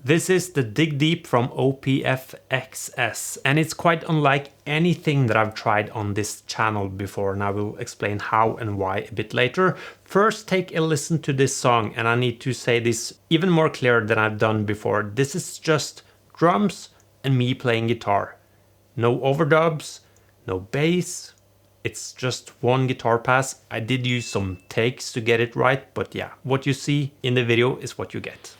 This is the Dig Deep from OPFXS, and it's quite unlike anything that I've tried on this channel before, and I will explain how and why a bit later. First, take a listen to this song, and I need to say this even more clear than I've done before. This is just drums and me playing guitar. No overdubs, no bass. It's just one guitar pass. I did use some takes to get it right, but yeah, what you see in the video is what you get.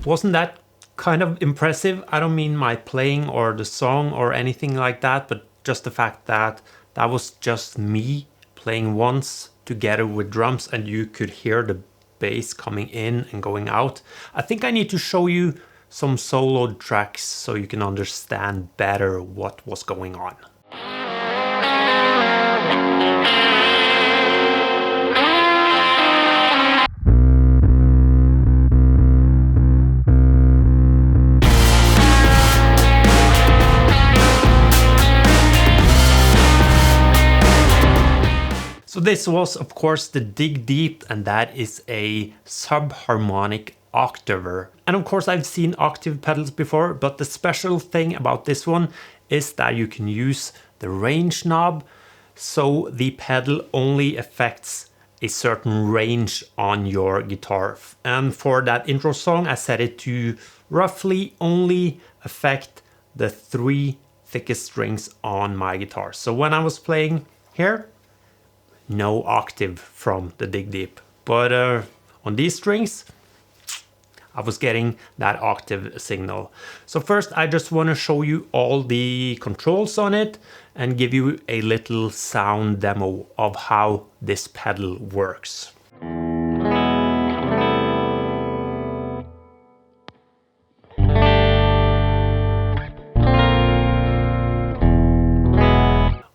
Wasn't that kind of impressive? I don't mean my playing or the song or anything like that, but just the fact that that was just me playing once together with drums and you could hear the bass coming in and going out. I think I need to show you some solo tracks so you can understand better what was going on. So this was of course the Dig Deep, and that is a subharmonic octaver. And of course I've seen octave pedals before, but the special thing about this one is that you can use the range knob, so the pedal only affects a certain range on your guitar. And for that intro song I set it to roughly only affect the 3 thickest strings on my guitar. So when I was playing here, no octave from the Dig Deep, but on these strings I was getting that octave signal. So first I just want to show you all the controls on it and give you a little sound demo of how this pedal works.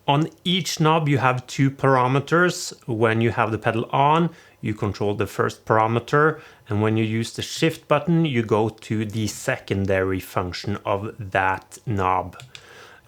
On each knob you have 2 parameters. When you have the pedal on, you control the first parameter, and when you use the shift button, you go to the secondary function of that knob.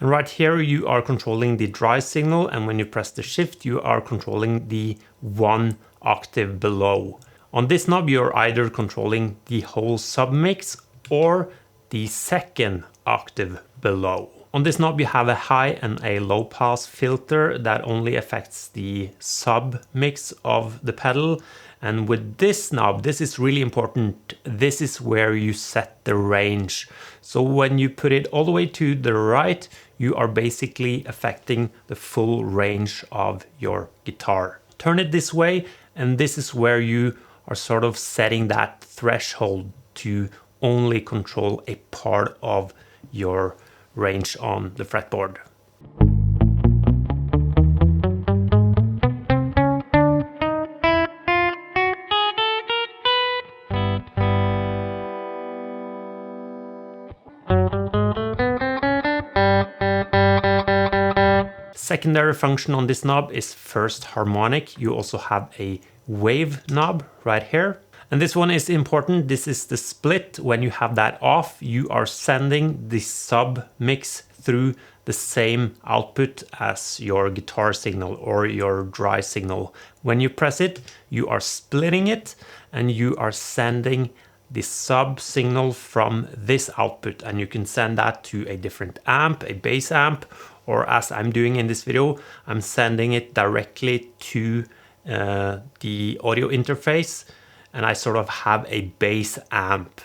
And right here you are controlling the dry signal, and when you press the shift, you are controlling the 1 octave below. On this knob you are either controlling the whole submix or the 2nd octave below. On this knob you have a high and a low pass filter that only affects the sub mix of the pedal. And with this knob, this is really important, this is where you set the range. So when you put it all the way to the right, you are basically affecting the full range of your guitar. Turn it this way, and this is where you are sort of setting that threshold to only control a part of your range on the fretboard. Secondary function on this knob is first harmonic. You also have a wave knob right here. And this one is important. This is the split. When you have that off, you are sending the sub mix through the same output as your guitar signal or your dry signal. When you press it, you are splitting it and you are sending the sub signal from this output, and you can send that to a different amp, a bass amp, or as I'm doing in this video, I'm sending it directly to the audio interface, and I sort of have a bass amp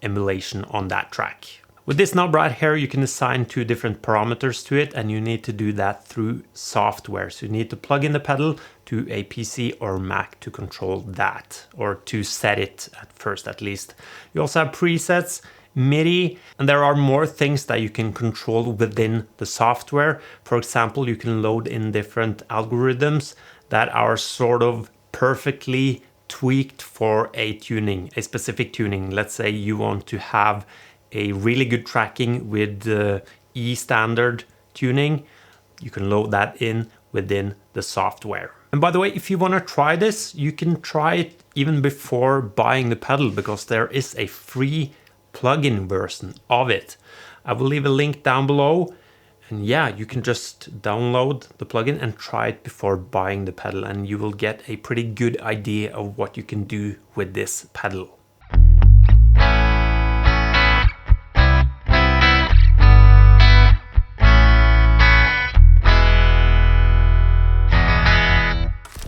emulation on that track. With this knob right here, you can assign 2 different parameters to it, and you need to do that through software. So you need to plug in the pedal to a PC or Mac to control that, or to set it at first at least. You also have presets, MIDI, and there are more things that you can control within the software. For example, you can load in different algorithms that are sort of perfectly tweaked for a specific tuning. Let's say you want to have a really good tracking with the E standard tuning. You can load that in within the software. And by the way, if you want to try this, you can try it even before buying the pedal, because there is a free plugin version of it. I will leave a link down below, and yeah, you can just download the plugin and try it before buying the pedal, and you will get a pretty good idea of what you can do with this pedal.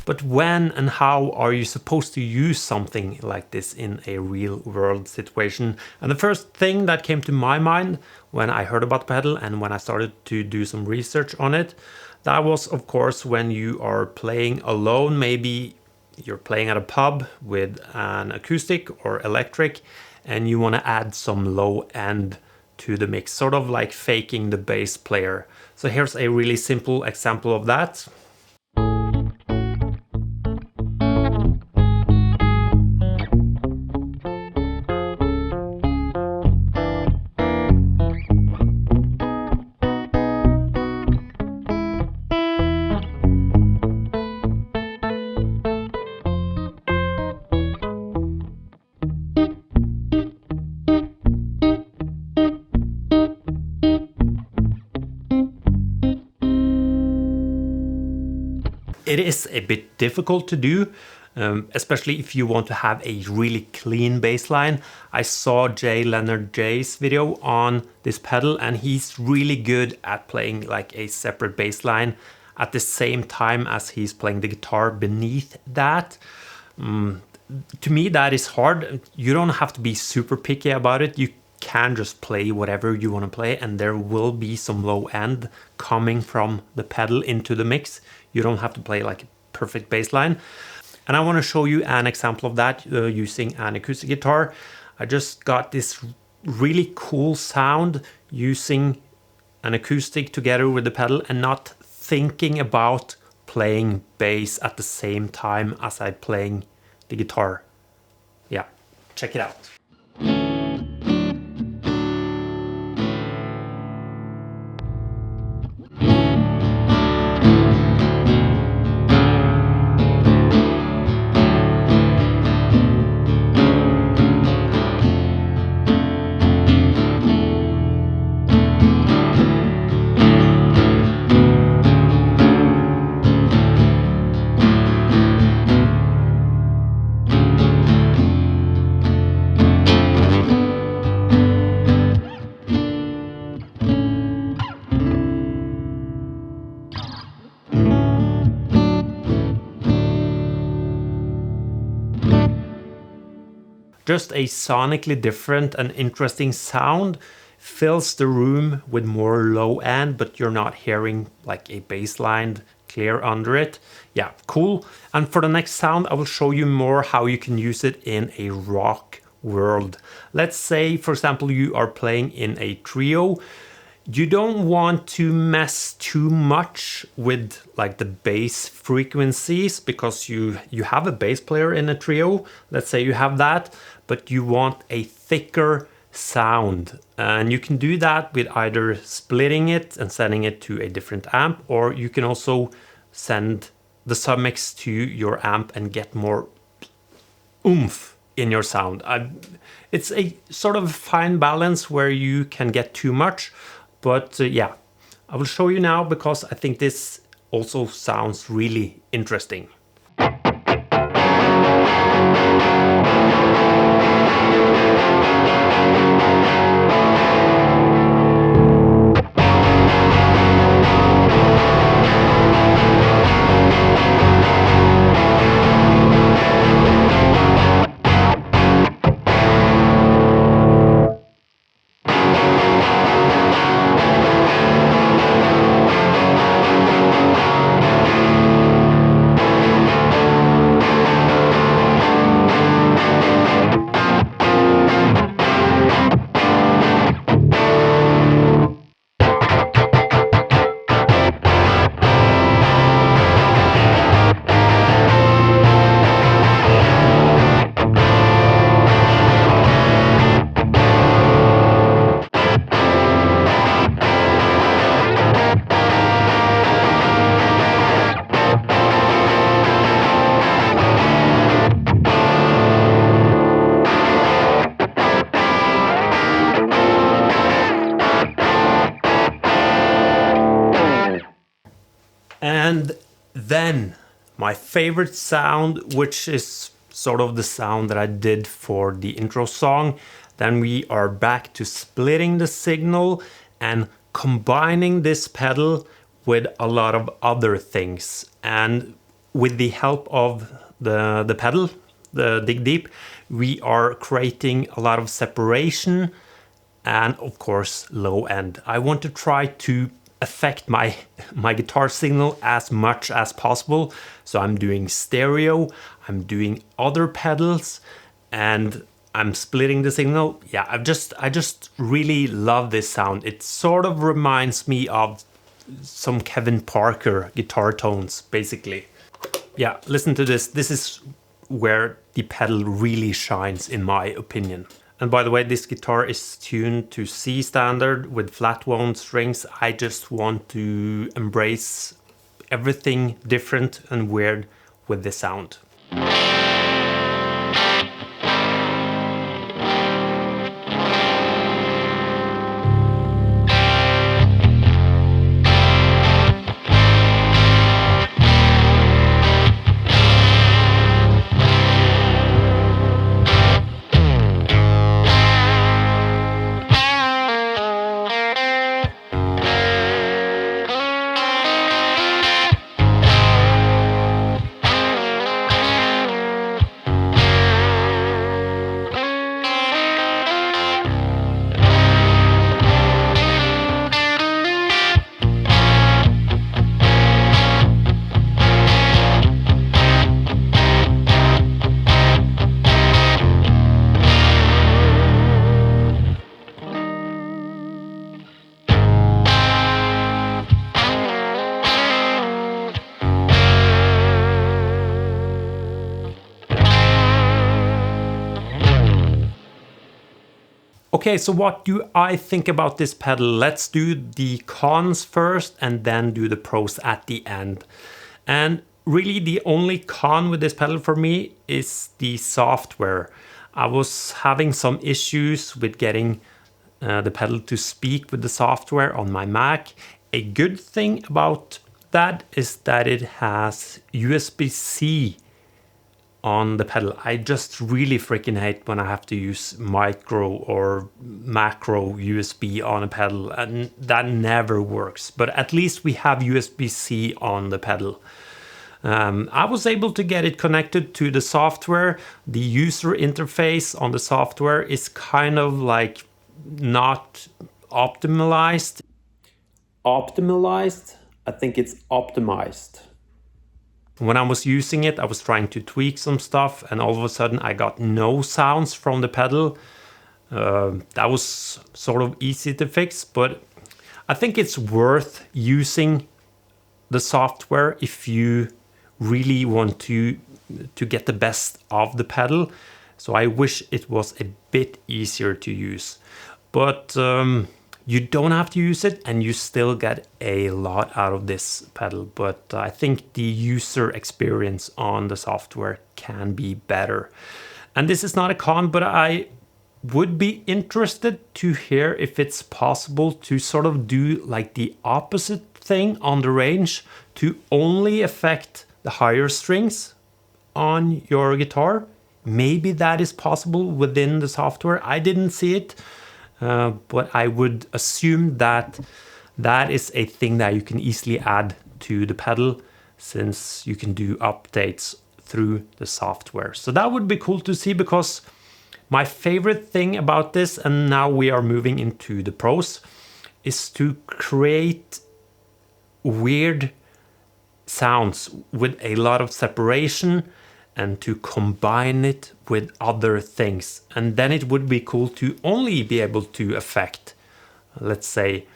But when and how are you supposed to use something like this in a real world situation? And the first thing that came to my mind when I heard about the pedal and when I started to do some research on it, that was of course when you are playing alone. Maybe you're playing at a pub with an acoustic or electric, and you want to add some low end to the mix, sort of like faking the bass player. So here's a really simple example of that. It is a bit difficult to do, especially if you want to have a really clean bass line. I saw Jay Leonard Jay's video on this pedal, and he's really good at playing like a separate bass line at the same time as he's playing the guitar beneath that. To me, that is hard. You don't have to be super picky about it. You can just play whatever you want to play, and there will be some low end coming from the pedal into the mix. You don't have to play like a perfect bass line. And I want to show you an example of that using an acoustic guitar. I just got this really cool sound using an acoustic together with the pedal and not thinking about playing bass at the same time as I'm playing the guitar. Yeah, check it out. Just a sonically different and interesting sound fills the room with more low end, but you're not hearing like a bass line clear under it. Yeah, cool. And for the next sound, I will show you more how you can use it in a rock world. Let's say, for example, you are playing in a trio. You don't want to mess too much with like the bass frequencies, because you have a bass player in a trio. Let's say you have that, but you want a thicker sound. And you can do that with either splitting it and sending it to a different amp, or you can also send the submix to your amp and get more oomph in your sound. It's a sort of fine balance where you can get too much. But yeah, I will show you now because I think this also sounds really interesting. And then my favorite sound, which is sort of the sound that I did for the intro song. Then we are back to splitting the signal and combining this pedal with a lot of other things. And with the help of the pedal, the Dig Deep, we are creating a lot of separation and of course low end. I want to try to affect my guitar signal as much as possible. So I'm doing stereo, I'm doing other pedals, and I'm splitting the signal. Yeah, I just really love this sound. It sort of reminds me of some Kevin Parker guitar tones, basically. Yeah, listen to this. This is where the pedal really shines, in my opinion. And by the way, this guitar is tuned to C standard with flat wound strings. I just want to embrace everything different and weird with this sound. Okay, so what do I think about this pedal? Let's do the cons first and then do the pros at the end. And really the only con with this pedal for me is the software. I was having some issues with getting the pedal to speak with the software on my Mac. A good thing about that is that it has USB-C on the pedal. I just really freaking hate when I have to use micro or macro USB on a pedal, and that never works. But at least we have USB-C on the pedal. I was able to get it connected to the software. The user interface on the software is kind of like not optimized. I think it's optimized. When I was using it, I was trying to tweak some stuff, and all of a sudden I got no sounds from the pedal. That was sort of easy to fix, but I think it's worth using the software if you really want to get the best of the pedal. So I wish it was a bit easier to use, but you don't have to use it and you still get a lot out of this pedal. But I think the user experience on the software can be better. And this is not a con, but I would be interested to hear if it's possible to sort of do like the opposite thing on the range, to only affect the higher strings on your guitar. Maybe that is possible within the software. I didn't see it. But I would assume that that is a thing that you can easily add to the pedal, since you can do updates through the software. So that would be cool to see, because my favorite thing about this, and now we are moving into the pros, is to create weird sounds with a lot of separation and to combine it with other things. And then it would be cool to only be able to affect, let's say,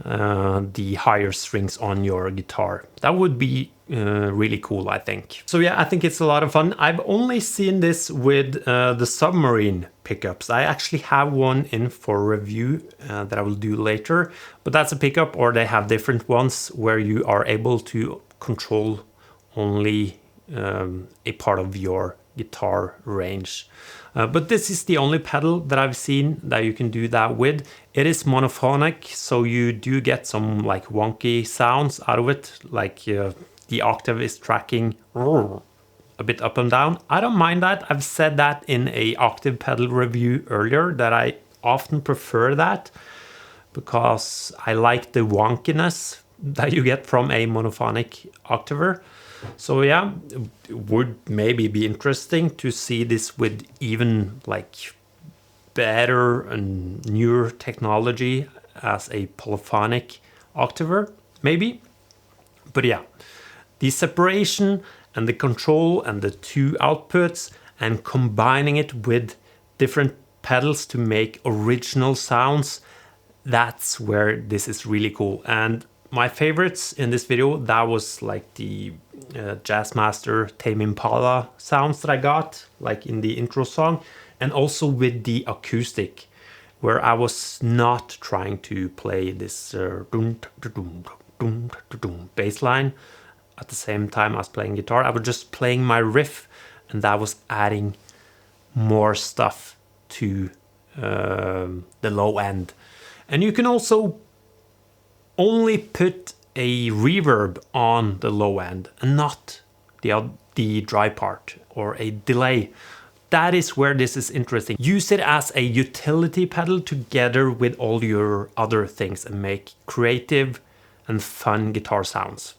the higher strings on your guitar. That would be really cool, I think. So yeah, I think it's a lot of fun. I've only seen this with the Submarine pickups. I actually have one in for review that I will do later, but that's a pickup, or they have different ones where you are able to control only a part of your guitar range. But this is the only pedal that I've seen that you can do that with. It is monophonic, so you do get some like wonky sounds out of it, like the octave is tracking a bit up and down. I don't mind that. I've said that in a octave pedal review earlier, that I often prefer that because I like the wonkiness that you get from a monophonic octaver. So yeah, it would maybe be interesting to see this with even like better and newer technology as a polyphonic octaver, maybe. But yeah, the separation and the control and the two outputs and combining it with different pedals to make original sounds, that's where this is really cool. And my favorites in this video, that was like the Jazzmaster Tame Impala sounds that I got, like in the intro song, and also with the acoustic, where I was not trying to play this bass line at the same time as playing guitar. I was just playing my riff, and that was adding more stuff to the low end. And you can also only put a reverb on the low end and not the dry part or a delay. That is where this is interesting. Use it as a utility pedal together with all your other things and make creative and fun guitar sounds.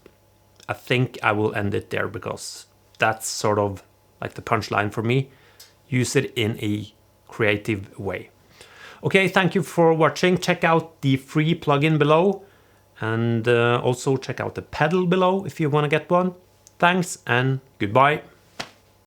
I think I will end it there because that's sort of like the punchline for me. Use it in a creative way. Okay, thank you for watching. Check out the free plugin below, and also check out the pedal below if you want to get one. Thanks and goodbye.